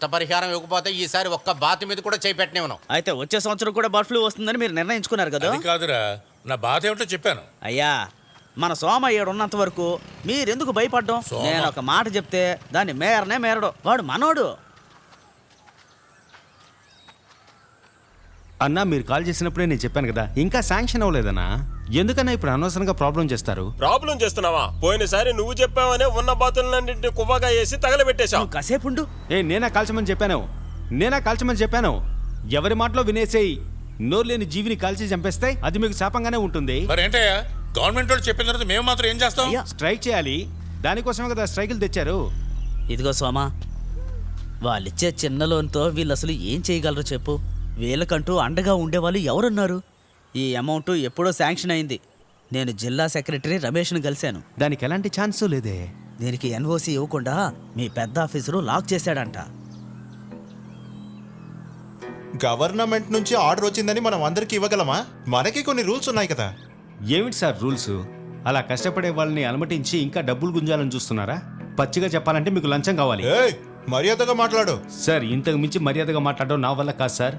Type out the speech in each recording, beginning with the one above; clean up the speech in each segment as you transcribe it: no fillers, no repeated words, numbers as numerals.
పరిహారం ఇవ్వకపోతే ఈసారి ఒక్క బాతు మీద కూడా చేపెట్టనివ్వను. అయితే వచ్చే సంవత్సరం కూడా బర్డ్ ఫ్లూ వస్తుందని మీరు నిర్ణయించుకున్నారు కదా? అది కాదురా, నా బాధ ఏమిటో చెప్పాను. అయ్యా, మన సోమ ఉన్నంత వరకు మీరెందుకు భయపడ్డం? నేను ఒక మాట చెప్తే దాన్ని మేరనే మేరడు. వాడు మనోడు. అన్నా, మీరు కాల్ చేసినప్పుడే నేను చెప్పాను కదా, ఇంకా శాంక్షన్ అవ్వలేదన్నా. ఎందుకన్నా ఇప్పుడు అనవసరంగా ప్రాబ్లం చేస్తారు? ప్రాబ్లం చేస్తున్నావా? పోయినసారి నువ్వు చెప్పావనే ఉన్న బాతులన్నింటినీ కువ్వగా వేసి తగలబెట్టేశావు. కాసేపుండు. నేనా కాల్చమని చెప్పాను? ఎవరి మాటలో వినేసేయి. నోరు లేని జీవిని కాల్చి చంపేస్తే అది మీకు శాపంగానే ఉంటుంది. మరేంటయ్యా, గవర్నమెంట్ వాళ్ళు చెప్పిన తర్వాత మేము మాత్రం ఏం చేస్తాం? స్ట్రైక్ చేయాలి. దానికోసమే కదా స్ట్రైకులు తెచ్చారు. ఇదిగో సోమా, వాళ్ళిచ్చే చిన్న లోన్తో వీళ్ళు అసలు ఏం చేయగలరు చెప్పు? వీళ్ళకంటూ అండగా ఉండేవాళ్ళు ఎవరున్నారు? ఈ అమౌంట్ ఎప్పుడో శాంక్షన్ అయింది. నేను జిల్లా సెక్రటరీ రమేష్ను కలిశాను. దానికి ఎలాంటి ఛాన్సు లేదే. దీనికి ఎన్ఓసి ఇవ్వకుండా మీ పెద్ద ఆఫీసరు లాక్ చేశాడంట. గవర్నమెంట్ నుంచి ఆర్డర్ వచ్చిందని మనం అందరికి ఇవ్వగలమా? మనకి కొన్ని రూల్స్ ఉన్నాయి కదా. ఏమిటి సార్ రూల్స్? అలా కష్టపడే వాళ్ళని అలమటించి ఇంకా డబ్బులు గుంజాలని చూస్తున్నారా? పచ్చిగా చెప్పాలంటే మీకు లంచం కావాలి. మర్యాదగా మాట్లాడు సార్. ఇంతకు మించి మర్యాదగా మాట్లాడడం నా వల్ల కాదు సార్.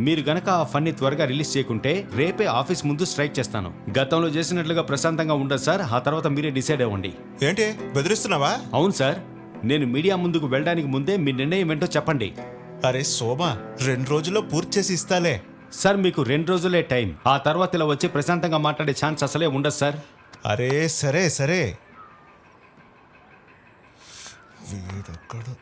మీరు గనక ఆ ఫండ్ని త్వరగా రిలీజ్ చేయకుంటే రేపే ఆఫీస్ ముందు స్ట్రైక్ చేస్తాను. గతంలో చేసినట్లుగా ప్రశాంతంగా ఉండదు సార్. ఆ తర్వాత మీరే డిసైడ్ అవ్వండి. ఏంటి బెదిరిస్తున్నావా? అవును సార్. నేను మీడియా ముందుకు వెళ్ళడానికి ముందే మీ నిర్ణయం ఏంటో చెప్పండి. అరే సోమా, 2 రోజుల్లో పూర్తి చేసి ఇస్తాలే. సార్, మీకు 2 రోజులే టైం. ఆ తర్వాత ఇలా వచ్చి ప్రశాంతంగా మాట్లాడే ఛాన్స్ అసలే ఉండదు సార్. అరే సరే వీడొక్కడు.